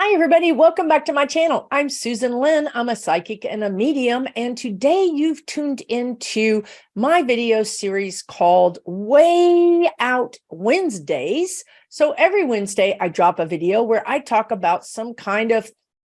Hi, everybody. Welcome back to my channel. I'm Susan Lynn. I'm a psychic and a medium. And today you've tuned into my video series called Way Out Wednesdays. So every Wednesday, I drop a video where I talk about some kind of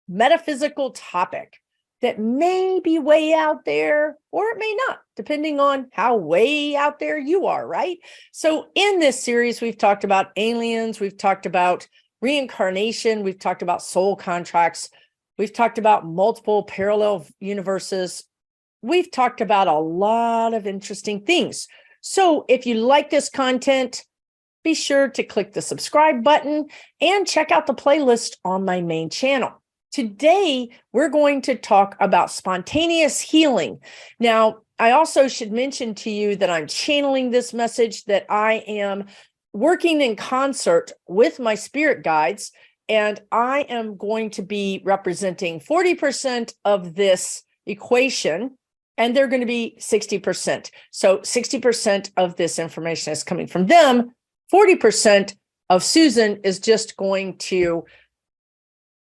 metaphysical topic that may be way out there, or it may not, depending on how way out there you are, right? So in this series, we've talked about aliens, we've talked about reincarnation, we've talked about soul contracts, we've talked about multiple parallel universes, we've talked about a lot of interesting things. So if you like this content, be sure to click the subscribe button and check out the playlist on my main channel. Today, we're going to talk about spontaneous healing. Now, I also should mention to you that I'm channeling this message, that I am working in concert with my spirit guides, and I am going to be representing 40% of this equation, and they're going to be 60%. So 60% of this information is coming from them. 40% of Susan is just going to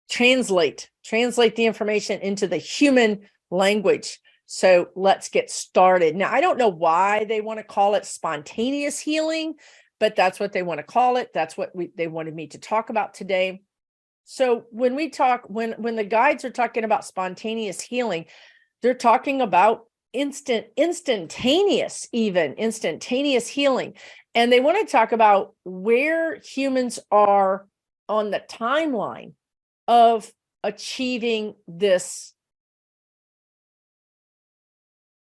translate the information into the human language. So let's get started. Now, I don't know why they want to call it spontaneous healing, but that's what they want to call it. That's what they wanted me to talk about today. So when we talk, when the guides are talking about spontaneous healing, they're talking about instantaneous healing. And they want to talk about where humans are on the timeline of achieving this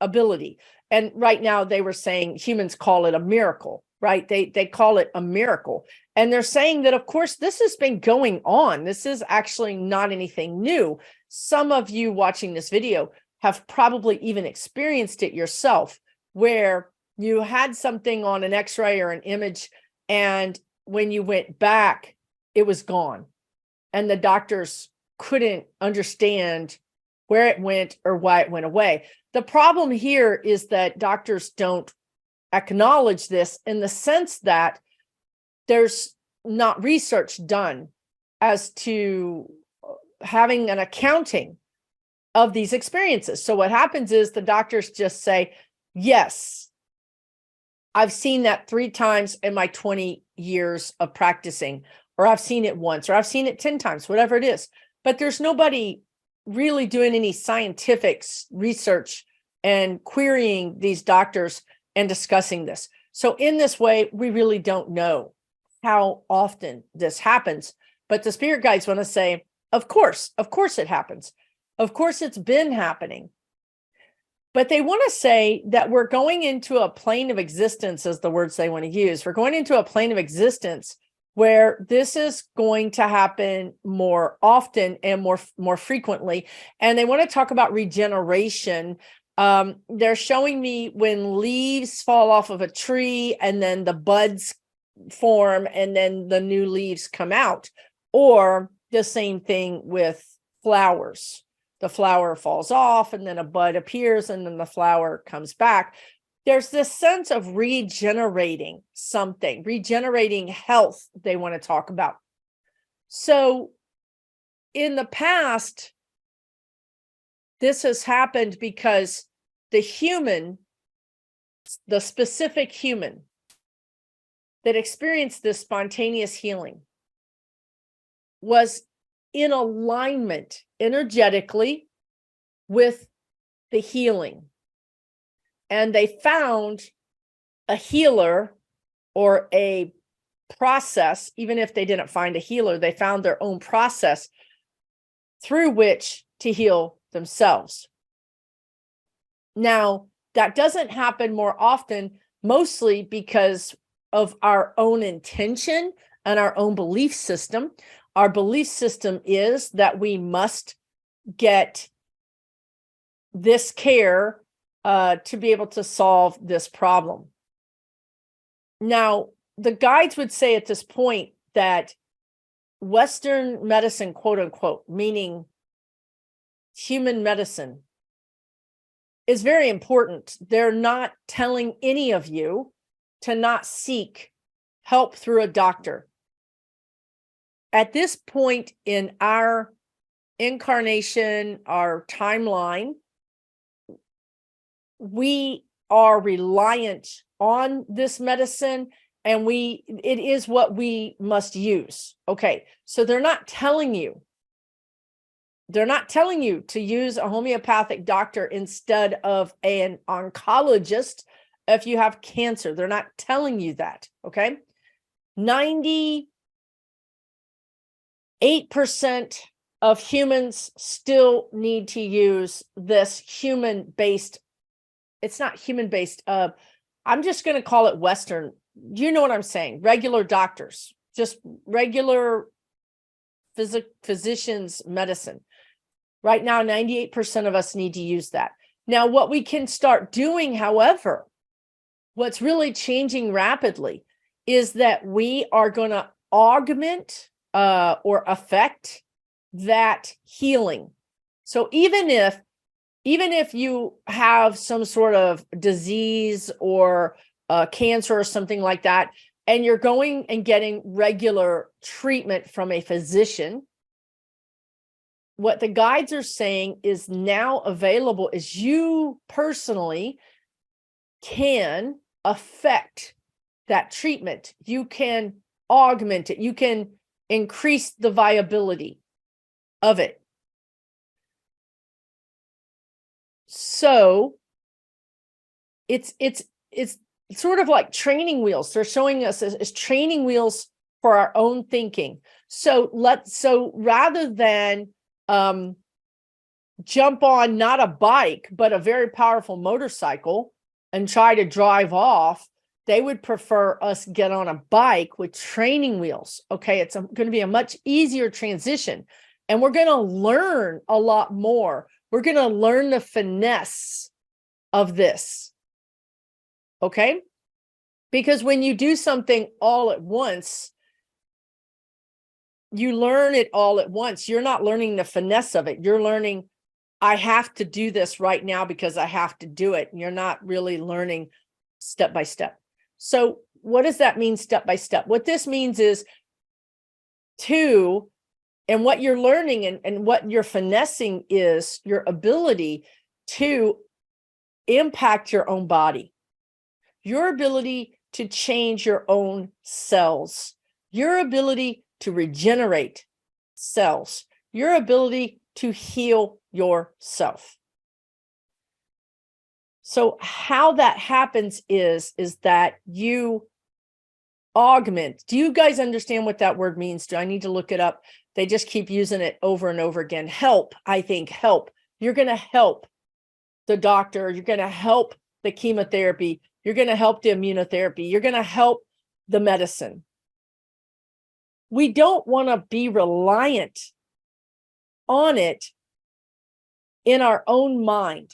ability. And right now they were saying humans call it a miracle, right? They call it a miracle. And they're saying that, of course, this has been going on. This is actually not anything new. Some of you watching this video have probably even experienced it yourself, where you had something on an X-ray or an image, and when you went back, it was gone. And the doctors couldn't understand where it went or why it went away. The problem here is that doctors don't acknowledge this, in the sense that there's not research done as to having an accounting of these experiences. So what happens is the doctors just say, yes, I've seen that 3 times in my 20 years of practicing, or I've seen it once, or I've seen it 10 times, whatever it is. But there's nobody really doing any scientific research and querying these doctors and discussing this. So in this way, we really don't know how often this happens. But the spirit guides want to say, of course it happens. Of course it's been happening. But they want to say that we're going into a plane of existence, is the words they want to use. We're going into a plane of existence where this is going to happen more often and more frequently. And they want to talk about regeneration. They're showing me when leaves fall off of a tree and then the buds form and then the new leaves come out, or the same thing with flowers. The flower falls off and then a bud appears and then the flower comes back. There's this sense of regenerating something, regenerating health they want to talk about. So in the past, this has happened because the human, the specific human that experienced this spontaneous healing, was in alignment energetically with the healing. And they found a healer or a process. Even if they didn't find a healer, they found their own process through which to heal themselves. Now, that doesn't happen more often, mostly because of our own intention and our own belief system. Our belief system is that we must get this care to be able to solve this problem. Now, the guides would say at this point that Western medicine, quote unquote, meaning human medicine, is very important. They're not telling any of you to not seek help through a doctor. at this point in our incarnation, our timeline, we are reliant on this medicine, and it is what we must use. Okay, so they're not telling you to use a homeopathic doctor instead of an oncologist if you have cancer. They're not telling you that. Okay, 98% of humans still need to use this human-based. It's not human-based. I'm just going to call it Western. You know what I'm saying? Regular doctors, just regular physicians' medicine. Right now, 98% of us need to use that. Now, what we can start doing, however, what's really changing rapidly is that we are going to augment or affect that healing. So even if you have some sort of disease or cancer or something like that, and you're going and getting regular treatment from a physician, what the guides are saying is now available is you personally can affect that treatment. You can augment it. You can increase the viability of it. So it's sort of like training wheels. They're showing us as training wheels for our own thinking. So rather than jump on not a bike, but a very powerful motorcycle and try to drive off, they would prefer us get on a bike with training wheels. Okay, it's going to be a much easier transition. And we're going to learn a lot more. We're going to learn the finesse of this. Okay? Because when you do something all at once, you learn it all at once. You're not learning the finesse of it. You're learning, I have to do this right now because I have to do it. You're not really learning step by step. So what does that mean, step by step? What this means is and what you're learning and what you're finessing is your ability to impact your own body, your ability to change your own cells, your ability to regenerate cells, your ability to heal yourself. So how that happens is that you augment. Do you guys understand what that word means? Do I need to look it up? They just keep using it over and over again. Help, I think, help. You're going to help the doctor. You're going to help the chemotherapy. You're going to help the immunotherapy. You're going to help the medicine. We don't want to be reliant on it in our own mind.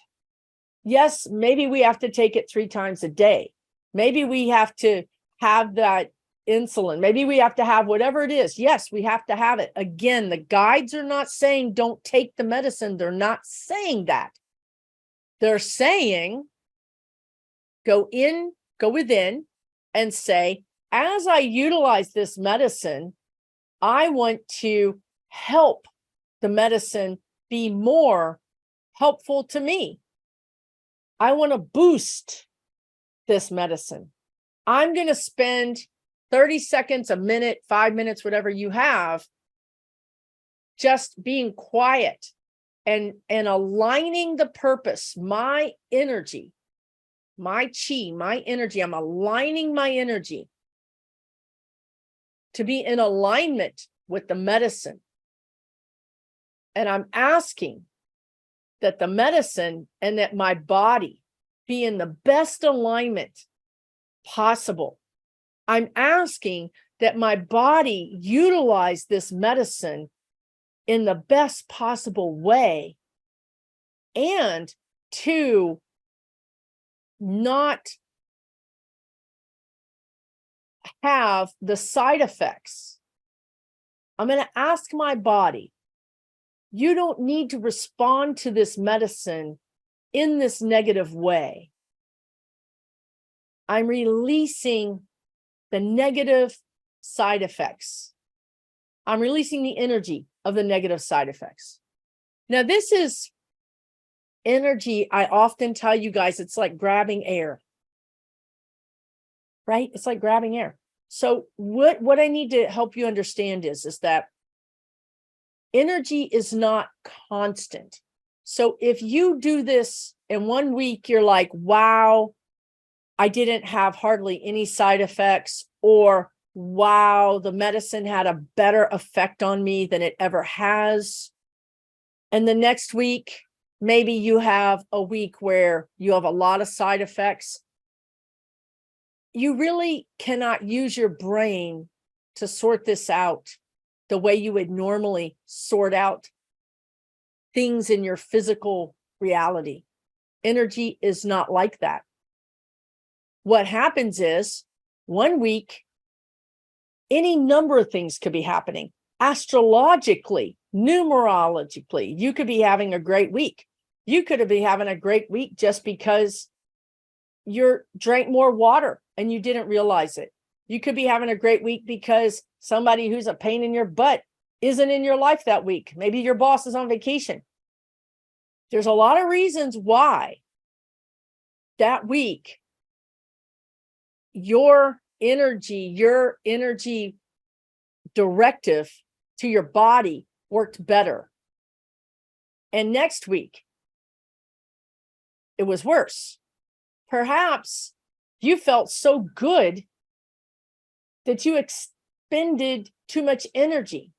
Yes, maybe we have to take it 3 times a day. Maybe we have to have that insulin. Maybe we have to have whatever it is. Yes, we have to have it. Again, the guides are not saying don't take the medicine. They're not saying that. They're saying go within and say, as I utilize this medicine, I want to help the medicine be more helpful to me. I want to boost this medicine. I'm going to spend 30 seconds, a minute, 5 minutes, whatever you have, just being quiet and aligning the purpose, my energy, my chi, my energy. I'm aligning my energy to be in alignment with the medicine. And I'm asking that the medicine and that my body be in the best alignment possible. I'm asking that my body utilize this medicine in the best possible way and to not have the side effects. I'm going to ask my body, you don't need to respond to this medicine in this negative way. I'm releasing the negative side effects. I'm releasing the energy of the negative side effects. Now, this is energy. I often tell you guys, it's like grabbing air, right? It's like grabbing air. So what I need to help you understand is that energy is not constant. So if you do this in 1 week, you're like, wow, I didn't have hardly any side effects, or wow, the medicine had a better effect on me than it ever has. And the next week, maybe you have a week where you have a lot of side effects. You really cannot use your brain to sort this out the way you would normally sort out things in your physical reality. Energy is not like that. What happens is 1 week, any number of things could be happening. Astrologically, numerologically, you could be having a great week. You could be having a great week just because you drank more water and you didn't realize it. You could be having a great week because somebody who's a pain in your butt isn't in your life that week. Maybe your boss is on vacation. There's a lot of reasons why that week your energy directive to your body worked better. And next week, it was worse. Perhaps you felt so good that you expended too much energy.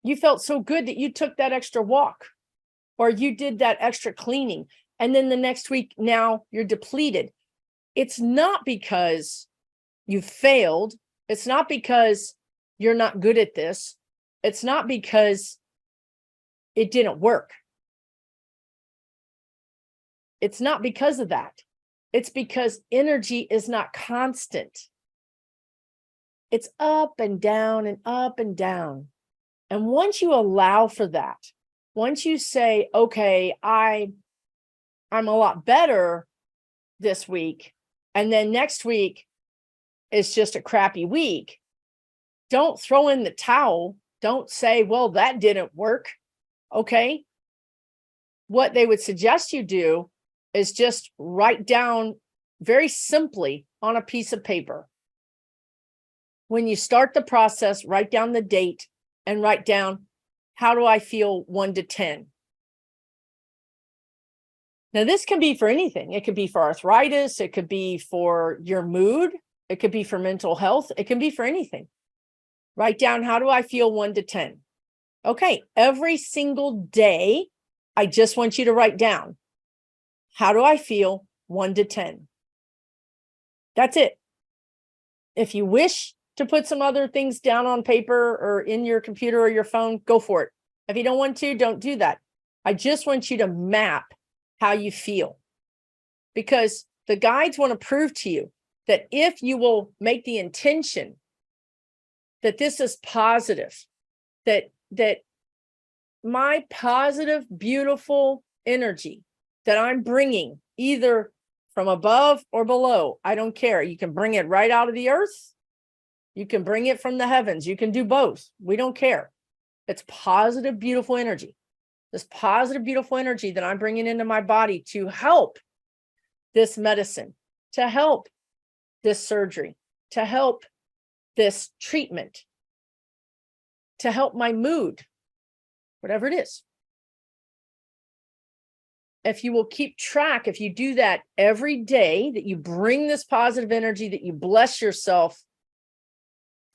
You felt so good that you took that extra walk, or you did that extra cleaning. And then the next week, now you're depleted. It's not because you failed. It's not because you're not good at this. It's not because it didn't work. It's not because of that. It's because energy is not constant. It's up and down and up and down. And once you allow for that, once you say, okay, I'm a lot better this week, and then next week is just a crappy week, don't throw in the towel. Don't say, well, that didn't work. Okay. What they would suggest you do is just write down very simply on a piece of paper. When you start the process, write down the date and write down, how do I feel 1 to 10? Now, this can be for anything. It could be for arthritis. It could be for your mood. It could be for mental health. It can be for anything. Write down, how do I feel 1 to 10? Okay, every single day, I just want you to write down, how do I feel 1 to 10? That's it. If you wish to put some other things down on paper or in your computer or your phone, go for it. If you don't want to, don't do that. I just want you to map how you feel, because the guides want to prove to you that if you will make the intention that this is positive, that my positive, beautiful energy that I'm bringing, either from above or below, I don't care. You can bring it right out of the earth. You can bring it from the heavens. You can do both. We don't care. It's positive, beautiful energy. This positive, beautiful energy that I'm bringing into my body to help this medicine, to help this surgery, to help this treatment, to help my mood, whatever it is. If you will keep track, if you do that every day, that you bring this positive energy, that you bless yourself,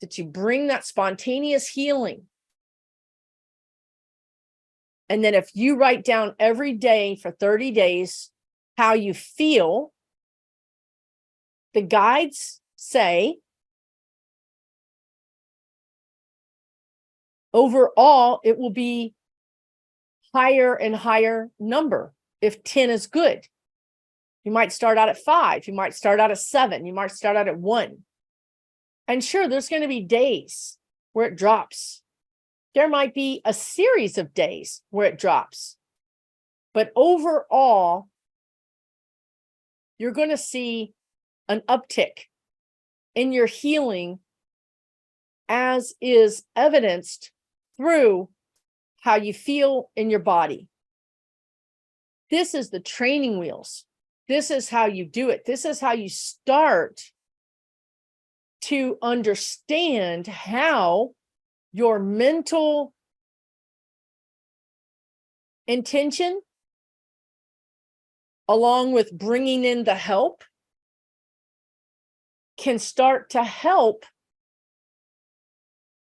that you bring that spontaneous healing. And then if you write down every day for 30 days how you feel, the guides say overall it will be higher and higher number. If 10 is good, you might start out at 5, you might start out at 7, you might start out at 1. And sure, there's going to be days where it drops. There might be a series of days where it drops. But overall, you're going to see an uptick in your healing as is evidenced through how you feel in your body. This is the training wheels. This is how you do it. This is how you start to understand how your mental intention, along with bringing in the help, can start to help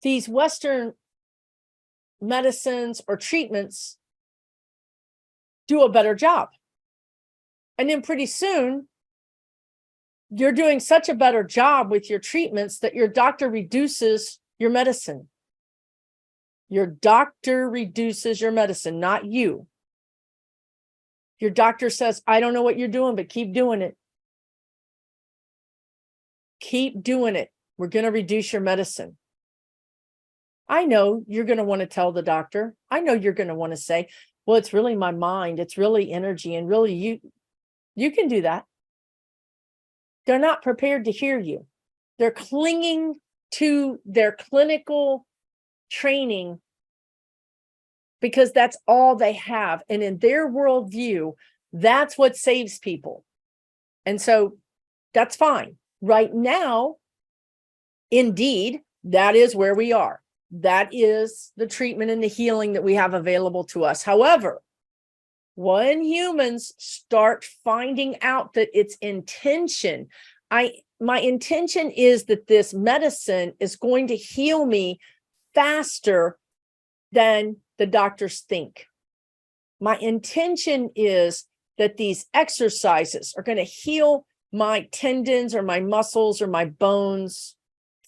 these Western medicines or treatments do a better job. And then pretty soon, you're doing such a better job with your treatments that your doctor reduces your medicine. Your doctor reduces your medicine, not you. Your doctor says, I don't know what you're doing, but keep doing it. Keep doing it. We're going to reduce your medicine. I know you're going to want to tell the doctor. I know you're going to want to say, well, it's really my mind. It's really energy. And really, you can do that. They're not prepared to hear you. They're clinging to their clinical training because that's all they have. And in their worldview, that's what saves people. And so that's fine. Right now, indeed, that is where we are. That is the treatment and the healing that we have available to us. However, when humans start finding out that its intention, my intention is that this medicine is going to heal me faster than the doctors think. My intention is that these exercises are going to heal my tendons or my muscles or my bones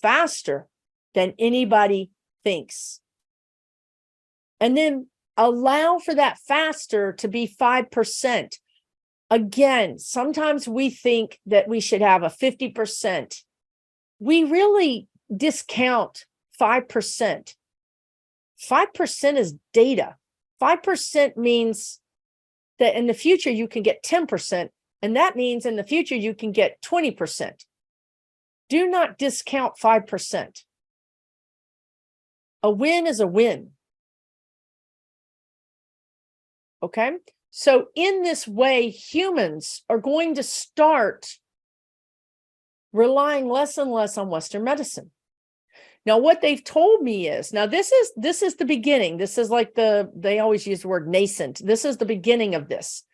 faster than anybody thinks. And then allow for that faster to be 5%. Again, sometimes we think that we should have a 50%. We really discount 5%. 5% is data. 5% means that in the future you can get 10%, and that means in the future you can get 20%. Do not discount 5%. A win is a win. Okay? So in this way, humans are going to start relying less and less on Western medicine. Now, what they've told me is, now this is the beginning. This is like they always use the word nascent. This is the beginning of this.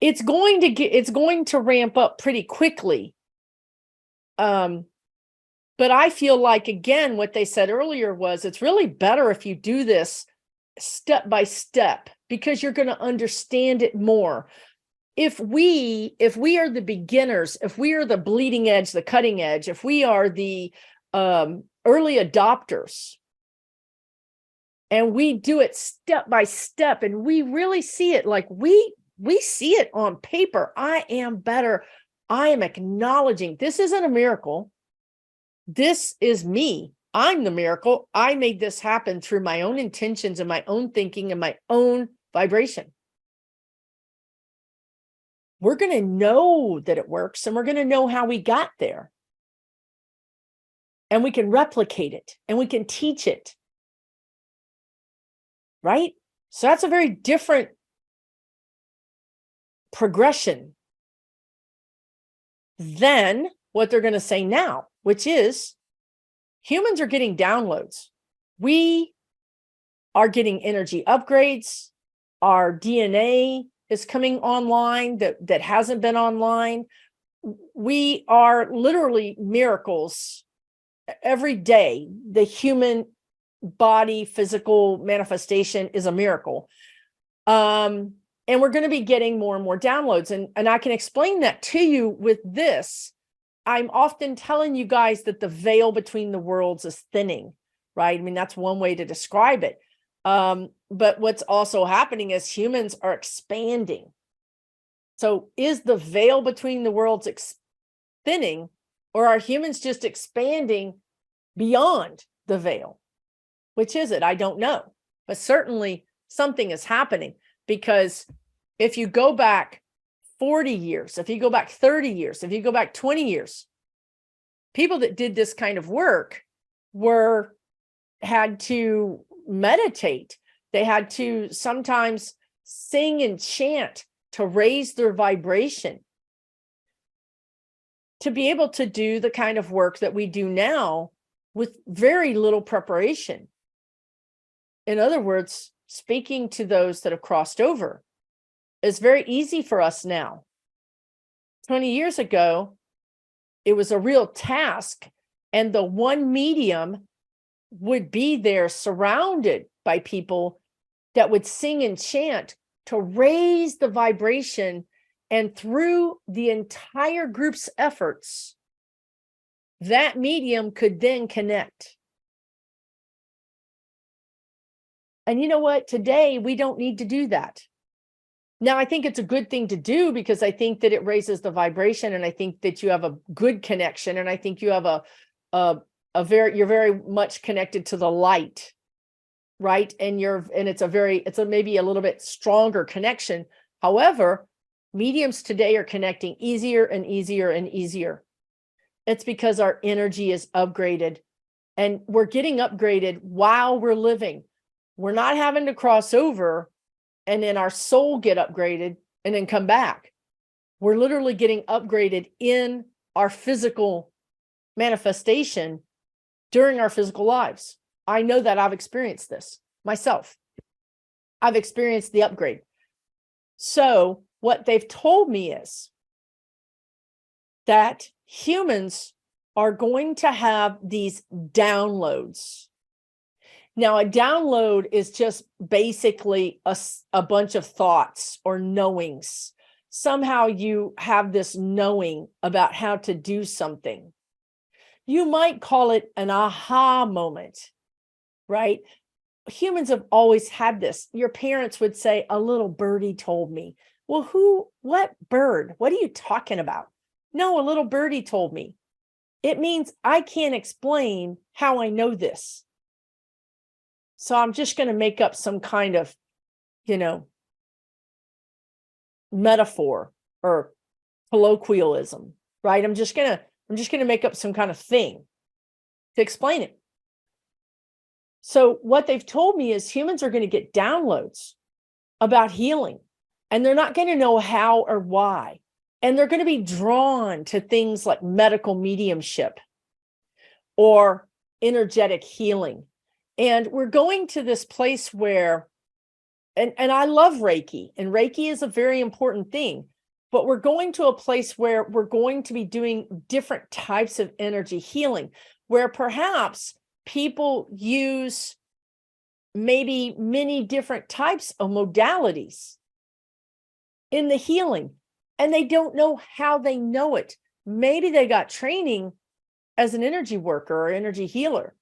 It's going to ramp up pretty quickly. But I feel like, again, what they said earlier was it's really better if you do this step by step, because you're going to understand it more. If we are the beginners, if we are the bleeding edge, the cutting edge, if we are the early adopters, and we do it step by step, and we really see it, like we see it on paper. I am better. I am acknowledging this isn't a miracle. This is me. I'm the miracle. I made this happen through my own intentions and my own thinking and my own vibration. We're going to know that it works, and we're going to know how we got there. And we can replicate it, and we can teach it. Right? So that's a very different progression than what they're going to say now, which is humans are getting downloads. We are getting energy upgrades. Our DNA is coming online that hasn't been online. We are literally miracles every day. The human body physical manifestation is a miracle. And we're going to be getting more and more downloads. And I can explain that to you with this. I'm often telling you guys that the veil between the worlds is thinning, right? I mean, that's one way to describe it. But what's also happening is humans are expanding. So is the veil between the worlds thinning, or are humans just expanding beyond the veil? Which is it? I don't know. But certainly something is happening, because if you go back 40 years, if you go back 30 years, if you go back 20 years, people that did this kind of work had to meditate. They had to sometimes sing and chant to raise their vibration to be able to do the kind of work that we do now with very little preparation. In other words, speaking to those that have crossed over is very easy for us now. 20 years ago, it was a real task, and the one medium would be there surrounded by people that would sing and chant to raise the vibration, and through the entire group's efforts, that medium could then connect. And you know what? Today, we don't need to do that. Now, I think it's a good thing to do because I think that it raises the vibration, and I think that you have a good connection, and I think you have you're very much connected to the light, right? And it's maybe a little bit stronger connection. However, mediums today are connecting easier and easier and easier. It's because our energy is upgraded, and we're getting upgraded while we're living. We're not having to cross over and then our soul get upgraded and then come back. We're literally getting upgraded in our physical manifestation during our physical lives. I know that I've experienced this myself. I've experienced the upgrade. So what they've told me is that humans are going to have these downloads. Now, a download is just basically a bunch of thoughts or knowings. Somehow you have this knowing about how to do something. You might call it an aha moment, right? Humans have always had this. Your parents would say, a little birdie told me. Well, what bird? What are you talking about? No, a little birdie told me. It means I can't explain how I know this. So I'm just going to make up some kind of, metaphor or colloquialism, right? I'm just going to make up some kind of thing to explain it. So what they've told me is humans are going to get downloads about healing, and they're not going to know how or why. And they're going to be drawn to things like medical mediumship or energetic healing. And we're going to this place where, and I love Reiki, and Reiki is a very important thing, but we're going to a place where we're going to be doing different types of energy healing, where perhaps people use maybe many different types of modalities in the healing, and they don't know how they know it. Maybe they got training as an energy worker or energy healer.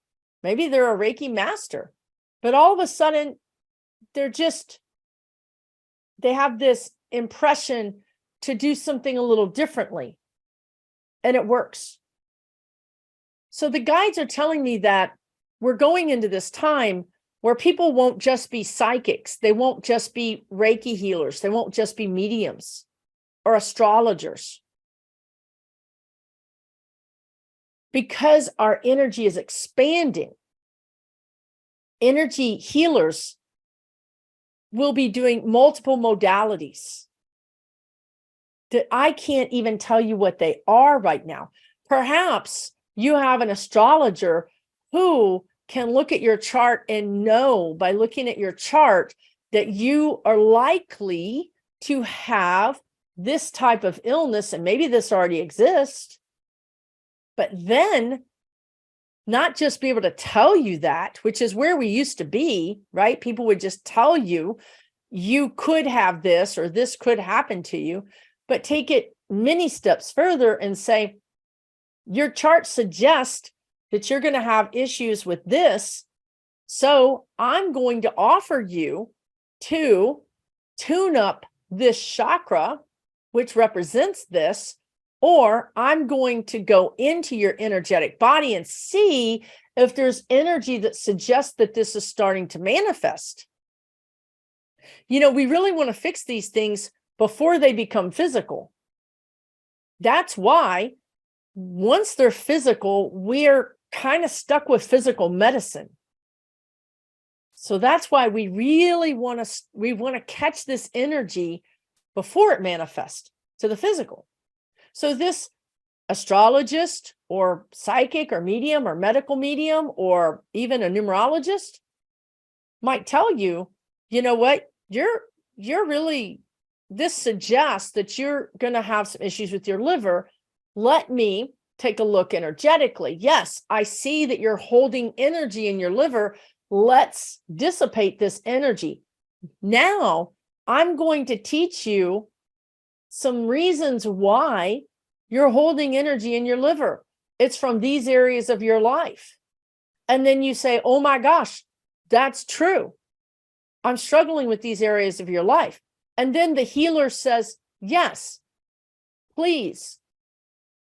Maybe they're a Reiki master, but all of a sudden they have this impression to do something a little differently, and it works. So the guides are telling me that we're going into this time where people won't just be psychics. They won't just be Reiki healers. They won't just be mediums or astrologers. Because our energy is expanding, energy healers will be doing multiple modalities that I can't even tell you what they are right now. Perhaps you have an astrologer who can look at your chart and know by looking at your chart that you are likely to have this type of illness, and maybe this already exists. But then not just be able to tell you that, which is where we used to be, right? People would just tell you, you could have this or this could happen to you, but take it many steps further and say, your chart suggests that you're going to have issues with this. So I'm going to offer you to tune up this chakra, which represents this, or I'm going to go into your energetic body and see if there's energy that suggests that this is starting to manifest. We really want to fix these things before they become physical. That's why once they're physical, we're kind of stuck with physical medicine. So that's why we really want to catch this energy before it manifests to the physical. So this astrologist or psychic or medium or medical medium or even a numerologist might tell you, you know what, you're really, this suggests that you're going to have some issues with your liver. Let me take a look energetically. Yes, I see that you're holding energy in your liver. Let's dissipate this energy. Now, I'm going to teach you some reasons why you're holding energy in your liver. It's from these areas of your life. And then you say, oh my gosh, that's true. I'm struggling with these areas of your life. And then the healer says, yes, please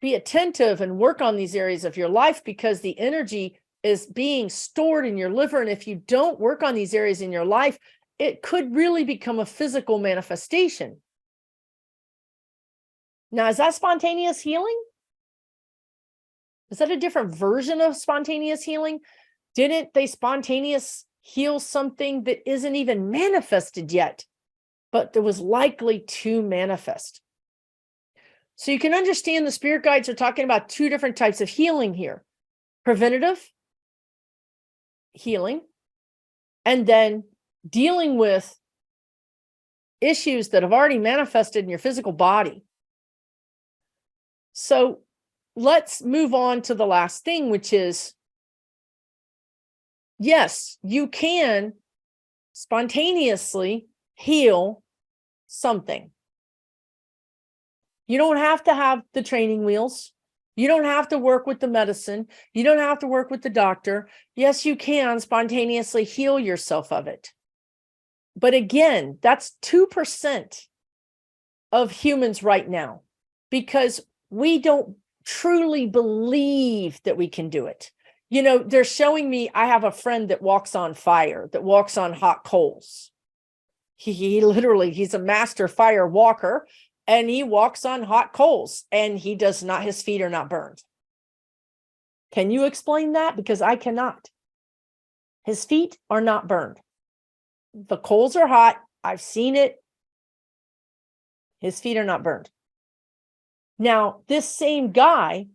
be attentive and work on these areas of your life because the energy is being stored in your liver. And if you don't work on these areas in your life, it could really become a physical manifestation. Now, is that spontaneous healing? Is that a different version of spontaneous healing? Didn't they spontaneous heal something that isn't even manifested yet, but that was likely to manifest? So you can understand the spirit guides are talking about two different types of healing here. Preventative healing, and then dealing with issues that have already manifested in your physical body. So let's move on to the last thing, which is, yes, you can spontaneously heal something. You don't have to have the training wheels. You don't have to work with the medicine. You don't have to work with the doctor. Yes, you can spontaneously heal yourself of it. But again, that's 2% of humans right now, because we don't truly believe that we can do it. You know, they're showing me, I have a friend that walks on fire, that walks on hot coals. He literally, he's a master fire walker. And he walks on hot coals and he does not, his feet are not burned. Can you explain that? Because I cannot. His feet are not burned. The coals are hot. I've seen it. His feet are not burned. Now, this same guy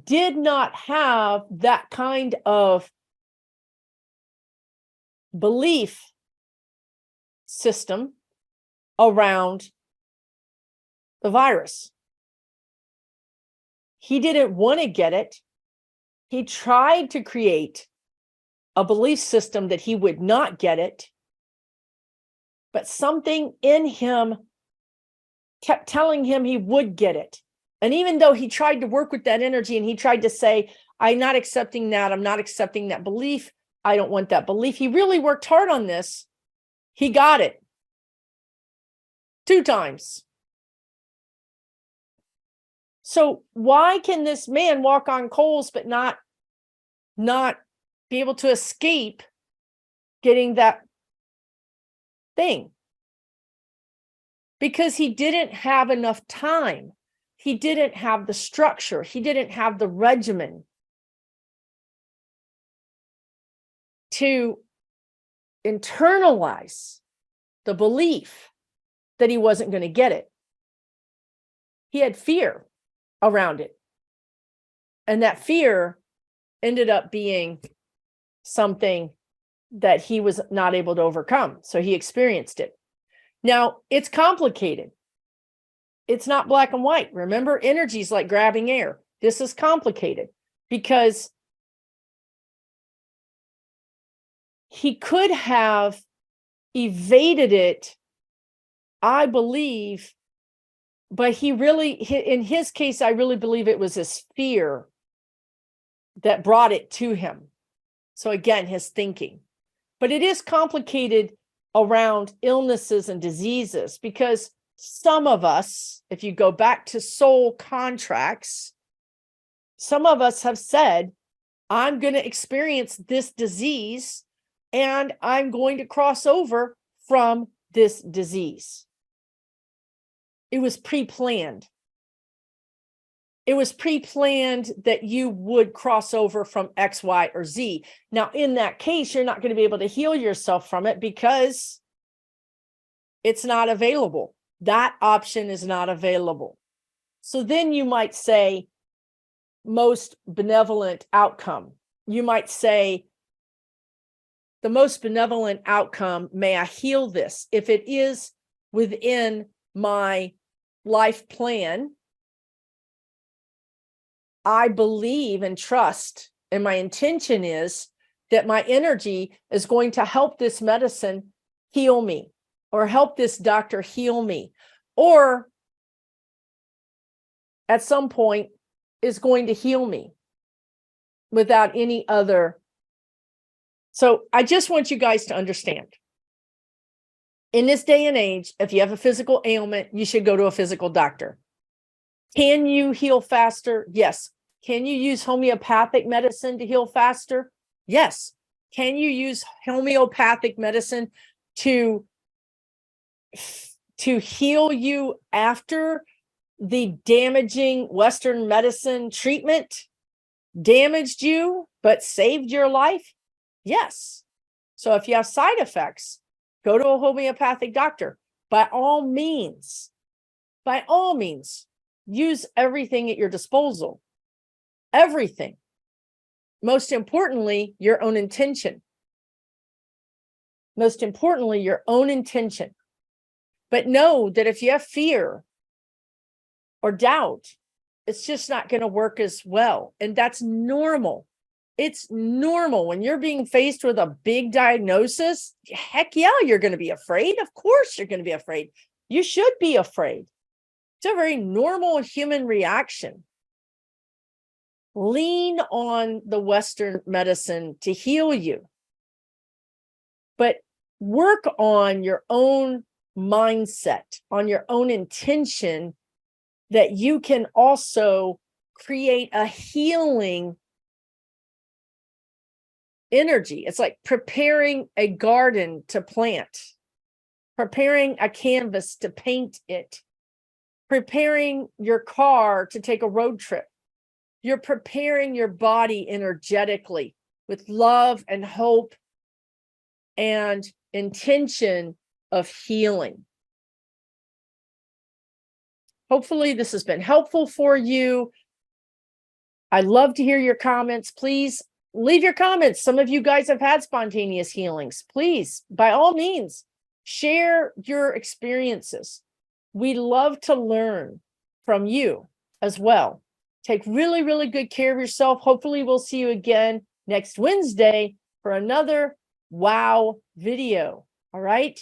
did not have that kind of belief system around the virus. He didn't want to get it. He tried to create a belief system that he would not get it, but something in him kept telling him he would get it. And even though he tried to work with that energy and he tried to say, I'm not accepting that, I'm not accepting that belief, I don't want that belief, he really worked hard on this. He got it 2 times. So why can this man walk on coals but not be able to escape getting that thing? Because he didn't have enough time. He didn't have the structure. He didn't have the regimen to internalize the belief that he wasn't going to get it. He had fear around it. And that fear ended up being something that he was not able to overcome. So he experienced it. Now, it's complicated. It's not black and white. Remember, energy is like grabbing air. This is complicated because he could have evaded it, I believe, but he really, in his case, I really believe it was his fear that brought it to him. So again, his thinking. But it is complicated around illnesses and diseases because some of us, if you go back to soul contracts, some of us have said, I'm going to experience this disease and I'm going to cross over from this disease. It was pre-planned. it was pre-planned that you would cross over from X, Y, or Z. Now, in that case, you're not going to be able to heal yourself from it because it's not available. That option is not available. So then you might say, most benevolent outcome. You might say, the most benevolent outcome, may I heal this? If it is within my life plan, I believe and trust, and my intention is that my energy is going to help this medicine heal me, or help this doctor heal me, or at some point is going to heal me without any other. So I just want you guys to understand, in this day and age, if you have a physical ailment, you should go to a physical doctor. Can you heal faster? Yes. Can you use homeopathic medicine to heal faster? Yes. Can you use homeopathic medicine to heal you after the damaging Western medicine treatment damaged you but saved your life? Yes. So if you have side effects, go to a homeopathic doctor. By all means, use everything at your disposal. Everything. Most importantly, your own intention. Most importantly, your own intention. But know that if you have fear or doubt, it's just not going to work as well. And that's normal. It's normal when you're being faced with a big diagnosis. Heck yeah, you're going to be afraid. Of course, you're going to be afraid. You should be afraid. It's a very normal human reaction. Lean on the Western medicine to heal you, but work on your own mindset, on your own intention, that you can also create a healing energy. It's like preparing a garden to plant, preparing a canvas to paint it, preparing your car to take a road trip. You're preparing your body energetically with love and hope and intention of healing. Hopefully this has been helpful for you. I love to hear your comments. Please leave your comments. Some of you guys have had spontaneous healings. Please, by all means, share your experiences. We love to learn from you as well. Take really, really good care of yourself. Hopefully we'll see you again next Wednesday for another WOW video. All right.